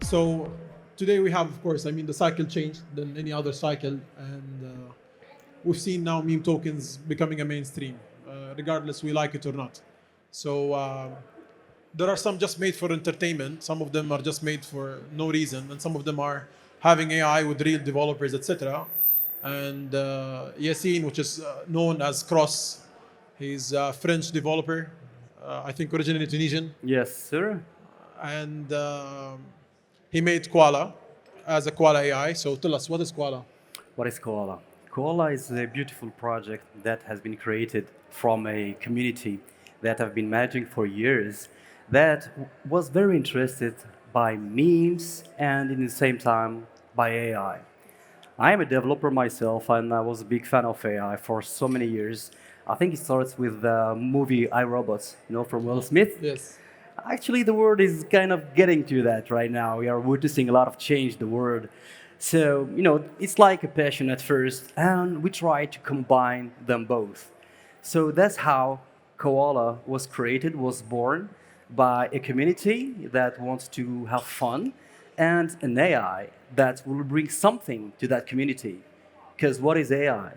So today we have, of course, I mean, the cycle changed than any other cycle, and we've seen now meme tokens becoming a mainstream, regardless we like it or not. So there are some just made for entertainment. Some of them are just made for no reason, and some of them are having AI with real developers, etc. And Yacine, which is known as Cross, he's a French developer, I think originally Tunisian, Yes, sir. and he made Koala as a Koala AI. So tell us, what is Koala? What is Koala? Koala is a beautiful project that has been created from a community that I've been managing for years that was very interested by memes and in the same time by AI. I am a developer myself and I was a big fan of AI for so many years. I think it starts with the movie I, Robot, from Will Smith. Yes. Actually, the world is kind of getting to that right now. We are witnessing a lot of change in the world. So, it's like a passion at first, and we try to combine them both. So that's how Koala was created, was born by a community that wants to have fun and an AI that will bring something to that community. Because what is AI?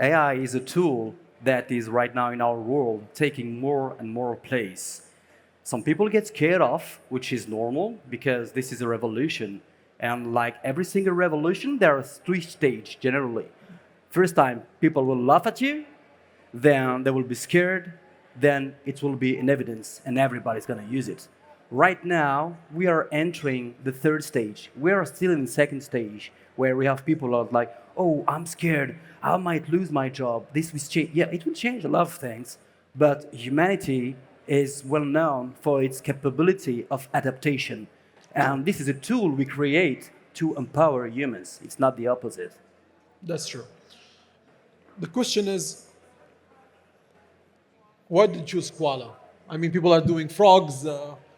AI is a tool that is right now in our world taking more and more place. Some people get scared of, which is normal because this is a revolution. And like every single revolution, there are three stages generally. First time, people will laugh at you, then they will be scared, then it will be in evidence and everybody's going to use it. Right now, we are entering the third stage. We are still in the second stage where we have people are like, oh, I'm scared. I might lose my job. This will change. Yeah, it will change a lot of things. But humanity is well known for its capability of adaptation. And this is a tool we create to empower humans. It's not the opposite. That's true. The question is, why did you choose Koala? I mean, people are doing frogs,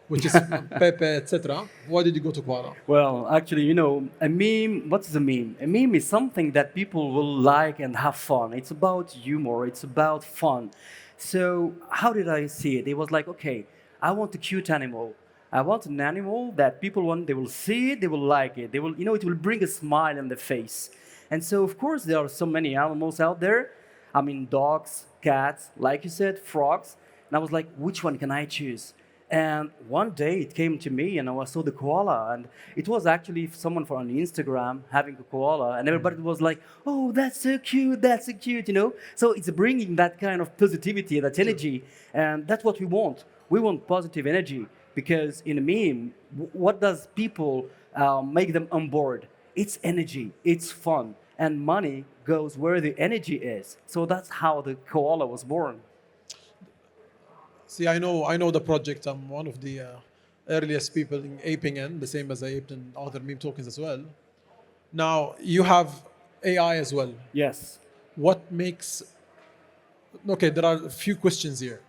which is Pepe, etc. Why did you go to Koala? Well, actually, a meme, what is a meme? A meme is something that people will like and have fun. It's about humor, it's about fun. So, how did I see it? It was like, okay, I want a cute animal. I want an animal that people want, they will see it, they will like it. They will, it will bring a smile on the face. And so, of course, there are so many animals out there. I mean, dogs, cats, like you said, frogs. And I was like, which one can I choose? And one day it came to me and I saw the koala. And it was actually someone from Instagram having a koala. And everybody was like, oh, that's so cute, that's so cute. So it's bringing that kind of positivity, that energy. And that's what we want. We want positive energy because in a meme, what does people make them on board? It's energy, it's fun. And money goes where the energy is. So that's how the koala was born. See, I know the project. I'm one of the earliest people in aping in, the same as I aped in other meme tokens as well. Now, you have AI as well. Yes. What makes, okay, there are a few questions here.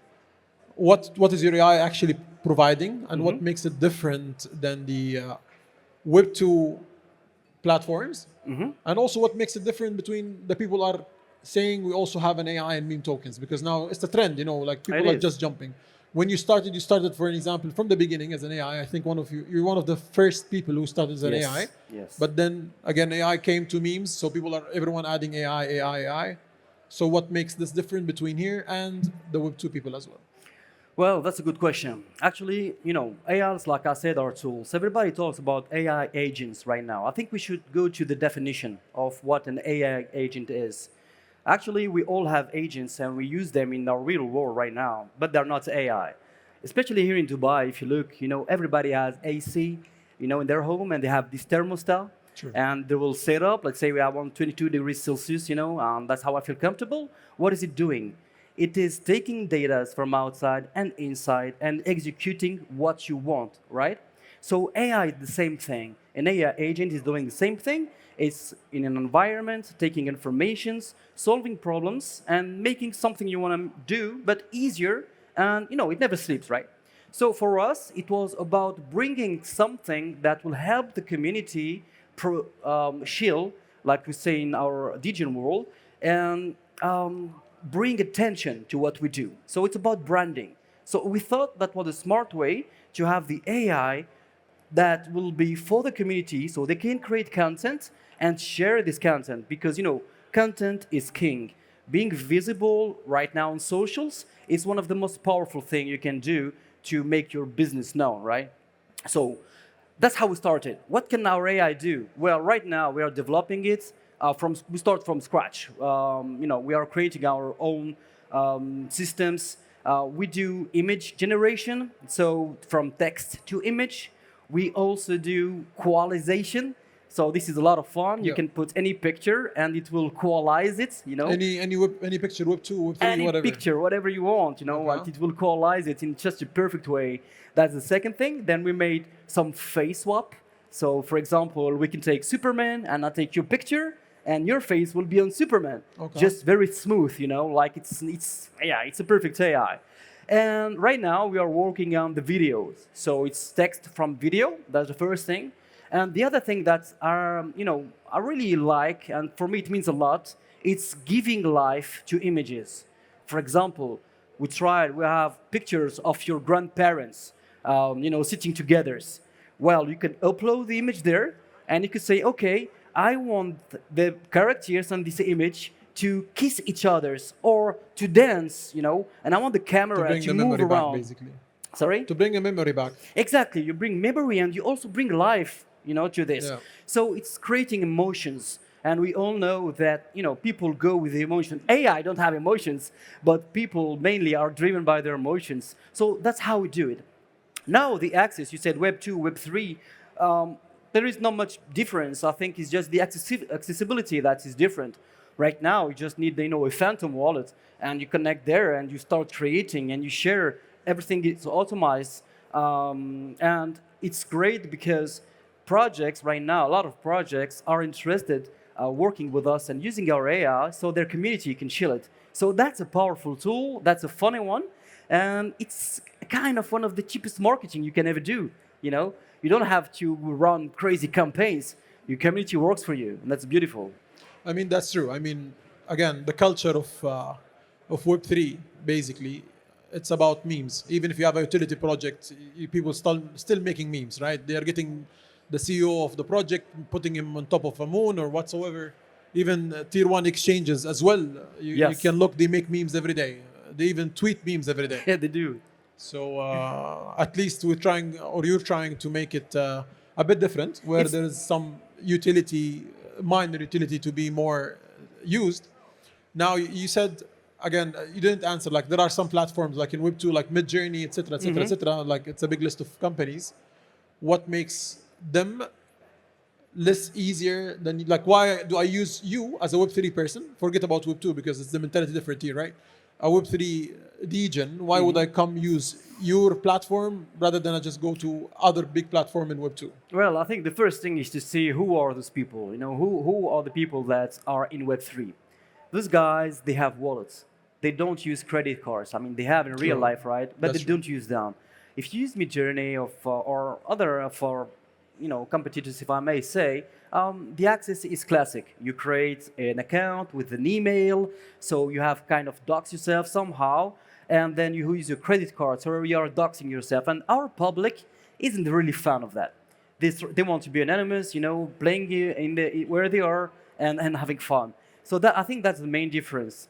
What is your AI actually providing, and what makes it different than the Web 2 platforms? And also, what makes it different between the people are saying we also have an AI and meme tokens? Because now it's the trend, like It people are is. just jumping. When you started, for an example, from the beginning as an AI. I think you're one of the first people who started as an Yes. AI. Yes. But then again, AI came to memes, so everyone adding AI, AI, AI. So what makes this different between here and the Web 2 people as well? Well, that's a good question. Actually, AIs, like I said, are tools. Everybody talks about AI agents right now. I think we should go to the definition of what an AI agent is. Actually, we all have agents and we use them in our real world right now, but they're not AI. Especially here in Dubai, if you look, everybody has AC, in their home and they have this thermostat. Sure. And they will set up, let's say I want 22 degrees Celsius, that's how I feel comfortable. What is it doing? It is taking data from outside and inside and executing what you want, right? So AI is the same thing. An AI agent is doing the same thing. It's in an environment, taking informations, solving problems, and making something you want to do, but easier. And it never sleeps, right? So for us, it was about bringing something that will help the community shield, like we say in our digital world, and bring attention to what we do. So it's about branding. So we thought that was a smart way to have the AI that will be for the community, so they can create content and share this content, because content is king. Being visible right now on socials is one of the most powerful things you can do to make your business known, right? So that's how we started. What can our AI do? Well, right now we are developing it. We start from scratch. We are creating our own systems. We do image generation, so from text to image. We also do coalization. So this is a lot of fun. You Yeah. can put any picture and it will coalize it. Any picture, Web 2, Web 3, Any whatever. picture, whatever you want, like it will coalize it in just a perfect way. That's the second thing. Then we made some face swap. So, for example, we can take Superman and I take your picture, and your face will be on Superman. Okay. Just very smooth, like it's a perfect AI. And right now we are working on the videos. So it's text from video. That's the first thing. And the other thing that I really like, and for me it means a lot, it's giving life to images. For example, we have pictures of your grandparents, sitting together. Well, you can upload the image there, and you could say, okay, I want the characters on this image to kiss each other or to dance, and I want the To camera bring to the move memory back, around. basically. Sorry? To bring a memory back. Exactly. You bring memory and you also bring life, to this. Yeah. So it's creating emotions. And we all know that, people go with the emotion. AI don't have emotions, but people mainly are driven by their emotions. So that's how we do it. Now the access, you said Web 2, Web 3, there is not much difference. I think it's just the accessibility that is different. Right now, you just need, a phantom wallet, and you connect there, and you start creating, and you share. Everything is automated, and it's great because projects right now, a lot of projects are interested working with us and using our AI, so their community can chill it. So that's a powerful tool. That's a funny one, and it's kind of one of the cheapest marketing you can ever do. You don't have to run crazy campaigns. Your community works for you, and that's beautiful. I mean, that's true. I mean, again, the culture of Web3, basically, it's about memes. Even if you have a utility project, people still making memes, right? They are getting the CEO of the project, putting him on top of a moon or whatsoever. Even tier one exchanges as well. You Yes. can look, they make memes every day. They even tweet memes every day. Yeah, they do. So at least we're trying, or you're trying to make it a bit different, where It's- there is some utility, minor utility to be more used. Now you said again, you didn't answer. Like there are some platforms like in Web 2, like MidJourney, etc., etc., etc. Like it's a big list of companies. What makes them less easier than like? Why do I use you as a Web3 person? Forget about Web 2 because it's the mentality different here, right? A Web3 degen. Why would I come use your platform rather than I just go to other big platform in Web 2? Well, I think the first thing is to see who are those people. Who are the people that are in Web3. Those guys, they have wallets. They don't use credit cards. I mean, they have in real True. life, right? But That's they true. don't use them. If you use MidJourney or other of our competitors, if I may say, the access is classic. You create an account with an email, so you have kind of dox yourself somehow, and then you use your credit cards, or you are doxing yourself. And our public isn't really fan of that. They want to be anonymous, playing where they are and having fun. So I think that's the main difference.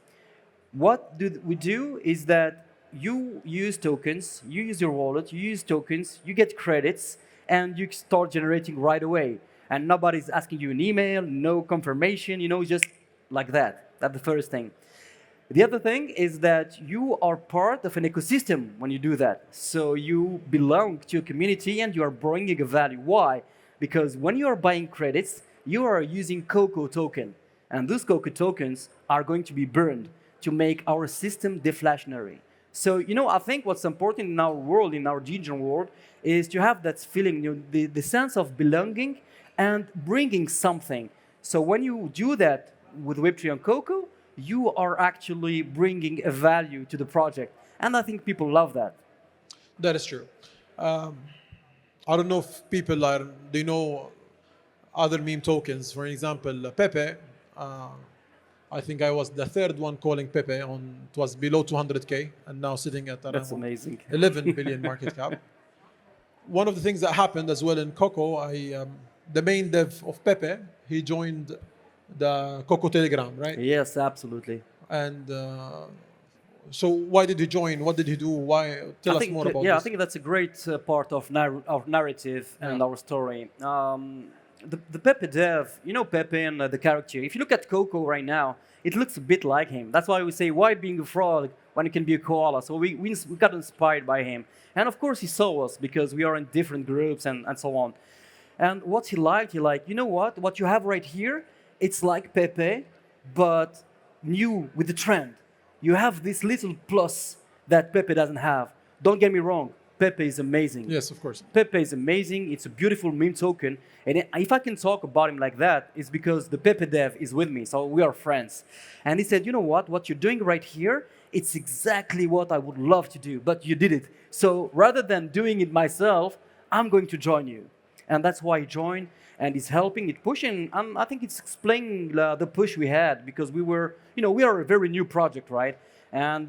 What we do is that you use tokens, you use your wallet, you use tokens, you get credits, and you start generating right away. And nobody's asking you an email, no confirmation, just like that. That's the first thing. The other thing is that you are part of an ecosystem when you do that. So you belong to a community and you are bringing a value. Why? Because when you are buying credits, you are using Coco token. And those Coco tokens are going to be burned to make our system deflationary. So, I think what's important in our world, in our digital world, is to have that feeling, the sense of belonging and bringing something. So when you do that with Web3 and Coco, you are actually bringing a value to the project. And I think people love that. That is true. I don't know if people they know other meme tokens. For example, Pepe. I think I was the third one calling Pepe it was below 200K and now sitting at That's around amazing. 11 billion market cap. one of the things that happened as well in Coco, the main dev of Pepe, he joined the Coco Telegram, right? Yes, absolutely. And so why did he join? What did he do? Why? Tell us more about Yeah, I this. think that's a great part of our narrative and Yeah. our story. The Pepe dev, you know Pepe and the character. If you look at Coco right now, it looks a bit like him. That's why we say, why being a frog when it can be a koala? So we got inspired by him. And of course he saw us because we are in different groups and so on. And what he liked, you know what you have right here, it's like Pepe, but new with the trend. You have this little plus that Pepe doesn't have. Don't get me wrong, Pepe is amazing. Yes, of course. Pepe is amazing. It's a beautiful meme token. And if I can talk about him like that, it's because the Pepe dev is with me. So we are friends. And he said, you know what you're doing right here, it's exactly what I would love to do, but you did it. So rather than doing it myself, I'm going to join you. And that's why he joined and he's helping it pushing. And I think it's explaining the push we had because we were, we are a very new project, right? And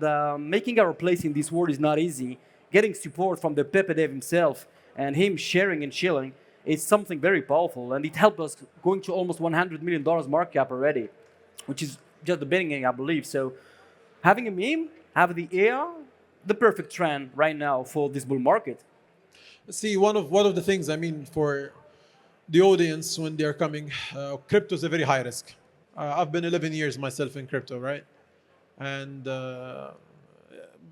making our place in this world is not easy. Getting support from the Pepe dev himself and him sharing and chilling is something very powerful. And it helped us going to almost $100 million market cap already, which is just the beginning, I believe. So having a meme, having the AI, the perfect trend right now for this bull market. See, one of the things, I mean, for the audience when they are coming, crypto is a very high risk. I've been 11 years myself in crypto, right? And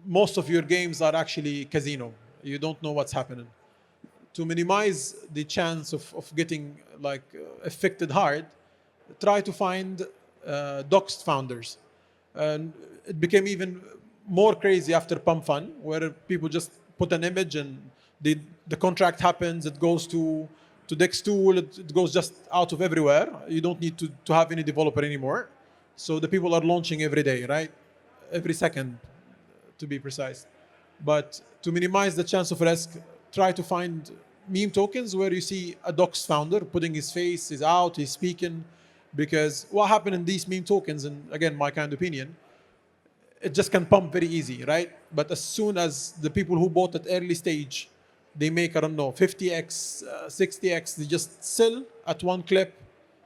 most of your games are actually casino. You don't know what's happening. To minimize the chance of getting affected hard, try to find doxed founders. And it became even more crazy after Pump Fun, where people just put an image and the contract happens, it goes to Dextool, it goes just out of everywhere. You don't need to have any developer anymore. So the people are launching every day, right? Every second, to be precise. But to minimize the chance of risk, try to find meme tokens where you see a docs founder putting his face, he's out, he's speaking. Because what happened in these meme tokens, and again, my kind of opinion, it just can pump very easy, right? But as soon as the people who bought at early stage, they make, I don't know, 50x, 60x, they just sell at one clip,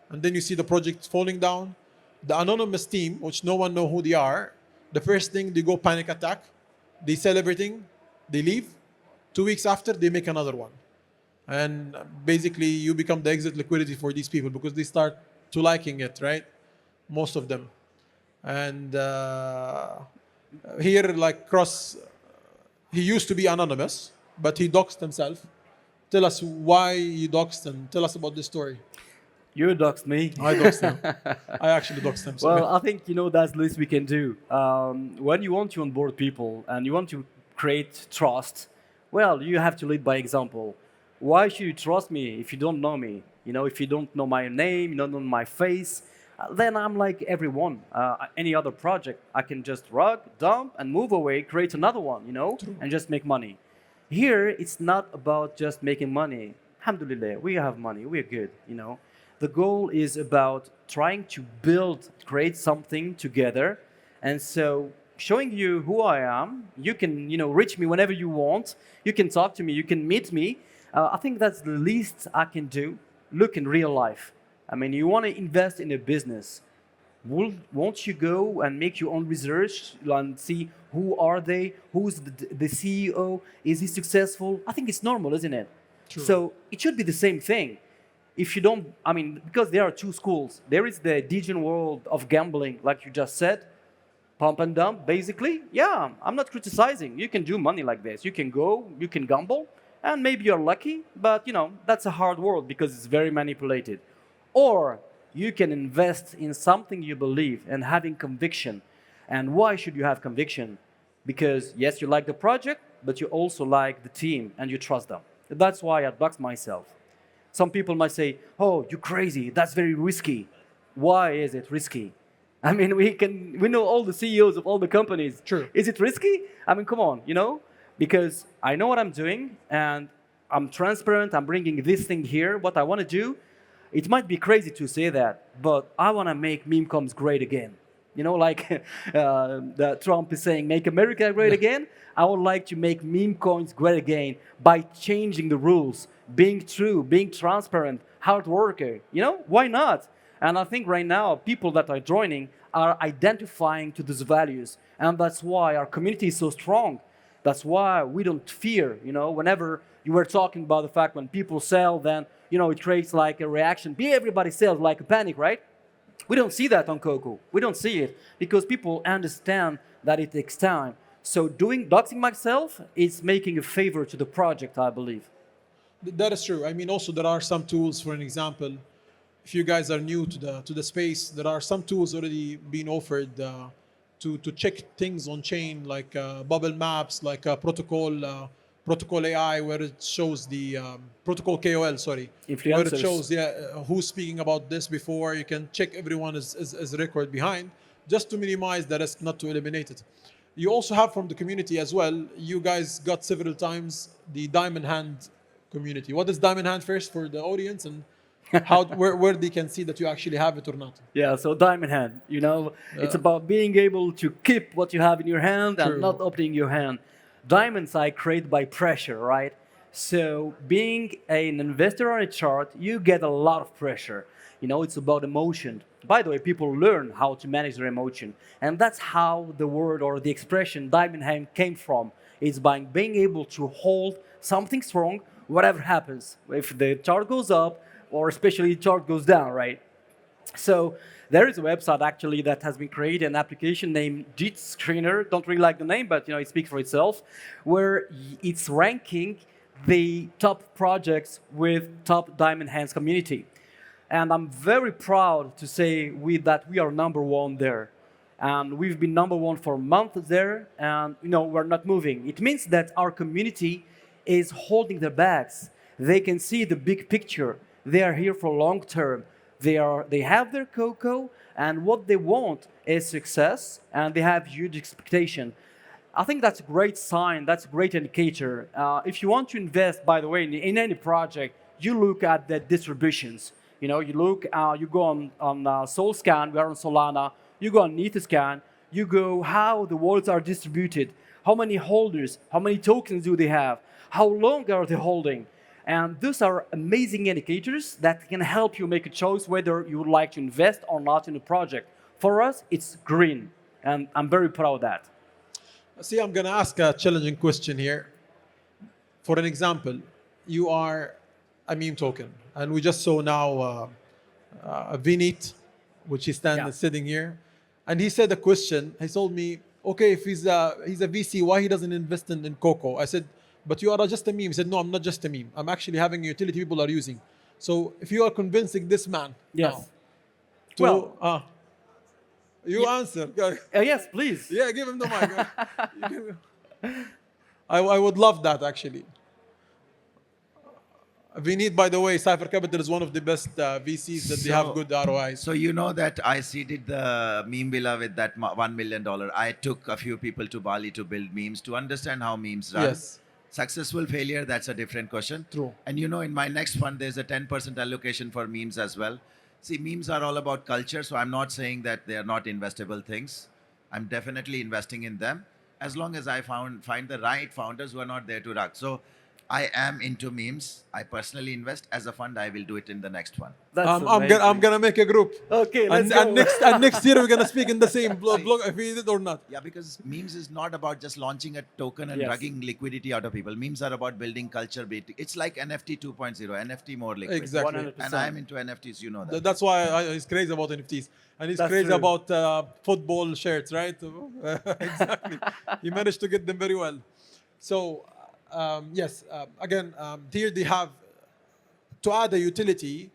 and then you see the project falling down. The anonymous team, which no one know who they are, the first thing, they go panic attack, they sell everything, they leave. 2 weeks after, they make another one. And basically, you become the exit liquidity for these people because they start to liking it, right? Most of them. And here, Cross, he used to be anonymous, but he doxed himself. Tell us why you doxed him. Tell us about this story. You doxed me. I doxed him. I actually doxed him. Well, I think that's the least we can do. When you want to onboard people and you want to create trust, well, you have to lead by example. Why should you trust me if you don't know me? If you don't know my name, you don't know my face, then I'm like everyone. Any other project, I can just rug, dump, and move away, create another one, True. and just make money. Here, it's not about just making money. Alhamdulillah, we have money, we're good, The goal is about trying to create something together. And so showing you who I am, you can, reach me whenever you want. You can talk to me, you can meet me. I think that's the least I can do. Look in real life. I mean, you want to invest in a business. Won't you go and make your own research and see who are they? Who's the CEO? Is he successful? I think it's normal, isn't it? True. So it should be the same thing. If you don't, because there are two schools. There is the digital world of gambling, like you just said, pump and dump, basically. Yeah, I'm not criticizing. You can do money like this. You can go, you can gamble, and maybe you're lucky, but that's a hard world because it's very manipulated. Or you can invest in something you believe and having conviction. And why should you have conviction? Because yes, you like the project, but you also like the team and you trust them. That's why I doxed myself. Some people might say, oh, you're crazy, that's very risky. Why is it risky? We know all the CEOs of all the companies. True. Is it risky? Come on, because I know what I'm doing and I'm transparent, I'm bringing this thing here, what I want to do. It might be crazy to say that, but I want to make meme coms great again. You know, like the Trump is saying, "Make America great again." I would like to make meme coins great again by changing the rules, being true, being transparent, hard worker. You know, why not? And I think right now, people that are joining are identifying to these values, and that's why our community is so strong. That's why we don't fear. You know, whenever you were talking about the fact when people sell, then it creates like a reaction. Everybody sells like a panic, right? We don't see that on Coco. We don't see it because people understand that it takes time. So doxing myself is making a favor to the project, I believe. That is true. I mean, also there are some tools. For an example, if you guys are new to the space, there are some tools already being offered to check things on chain, like bubble maps, like protocol AI, where it shows the protocol KOL, sorry, where it Influencers. shows who's speaking about this before. You can check everyone as record behind, just to minimize the risk, not to eliminate it. You also have from the community as well. You guys got several times the diamond hand community. What is diamond hand first for the audience, and how where they can see that you actually have it or not? Yeah, so diamond hand, it's about being able to keep what you have in your hand True. and not opening your hand. Diamonds are created by pressure, right? So being an investor on a chart, you get a lot of pressure. It's about emotion. By the way, people learn how to manage their emotion. And that's how the word or the expression diamond hand came from. It's by being able to hold something strong, whatever happens. If the chart goes up, or especially the chart goes down, right? So there is a website actually that has been created, an application named JIT Screener. Don't really like the name, but it speaks for itself, where it's ranking the top projects with top diamond hands community. And I'm very proud to say that we are #1 there. And we've been #1 for months there, and we're not moving. It means that our community is holding their bags. They can see the big picture. They are here for long term. They have their cocoa, and what they want is success, and they have huge expectation. I think that's a great sign. That's a great indicator. If you want to invest, by the way, in any project, you look at the distributions. You go on SolScan. We are on Solana. You go on Etherscan. You go how the wallets are distributed, how many holders, how many tokens do they have, how long are they holding. And those are amazing indicators that can help you make a choice whether you would like to invest or not in a project. For us, it's green, and I'm very proud of that. See, I'm going to ask a challenging question here. For an example, you are a meme token, and we just saw now Vinit, which is sitting here, and he said a question. He told me, okay, if he's a VC, why he doesn't invest in Coco? I said, but you are just a meme. He said, no, I'm not just a meme. I'm actually having a utility people are using. So if you are convincing this man Yes. now to, you answer. Yes, please. Yeah, give him the mic. I would love that, actually. Vinit, by the way, Cypher Capital is one of the best VCs that they have good ROIs. So you know that I seeded the meme villa with that $1 million. I took a few people to Bali to build memes to understand how memes run. Yes. Successful failure, that's a different question. True. And in my next fund, there's a 10% allocation for memes as well. See, memes are all about culture, so I'm not saying that they are not investable things. I'm definitely investing in them as long as I find the right founders who are not there to rock. So I am into memes. I personally invest. As a fund, I will do it in the next one. I'm gonna make a group. Okay, let's and go. next year we're gonna speak in the same blog if we did or not. Yeah, because memes is not about just launching a token and Yes. drugging liquidity out of people. Memes are about building culture. It's like NFT 2.0, NFT more liquid. Exactly. 100%. And I'm into NFTs, you know that. That's why he's crazy about NFTs, and he's That's crazy true. about football shirts, right? Exactly. He managed to get them very well. So yes, again, here they have to add a utility.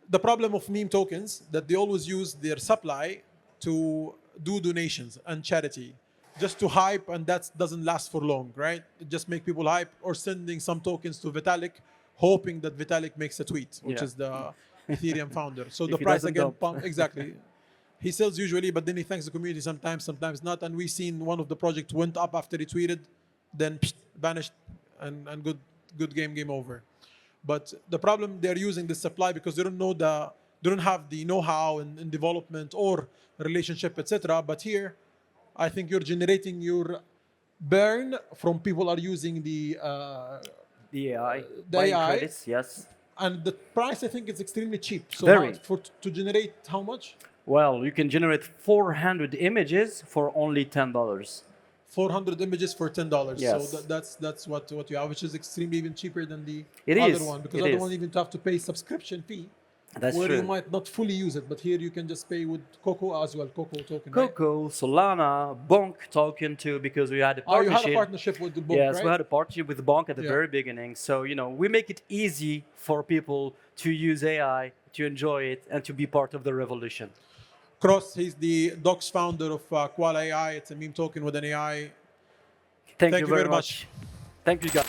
The problem of meme tokens that they always use their supply to do donations and charity, just to hype, and that doesn't last for long, right? It just make people hype, or sending some tokens to Vitalik, hoping that Vitalik makes a tweet, which Yeah. is the Ethereum founder. So If the he price doesn't again dump. pump exactly. He sells usually, but then he thanks the community sometimes not. And we've seen one of the projects went up after he tweeted, then vanished, and good game over. But the problem, they're using this supply because they don't know they don't have the know-how in development or relationship, etc. But here, I think you're generating your burn from people are using The AI, the buying AI, credits, yes. and the price I think is extremely cheap. So Very. to generate how much? Well, you can generate 400 images for only $10. 400 images for $10. So Yes. that's what you have, which is extremely even cheaper than the It other is. one, because It other is. one even to have to pay subscription fee, That's where true. you might not fully use it. But here you can just pay with Coco as well, Coco token. Right? Coco, Solana, Bonk token too, because we had a Oh, you partnership. had a partnership with the book, Yes, right? we had a partnership with Bonk at the Yeah. very beginning. So, we make it easy for people to use AI, to enjoy it, and to be part of the revolution. Cross, he's the Docs founder of Koala AI. It's a meme token with an AI. Thank Thank you you very very much. much. Thank you, guys.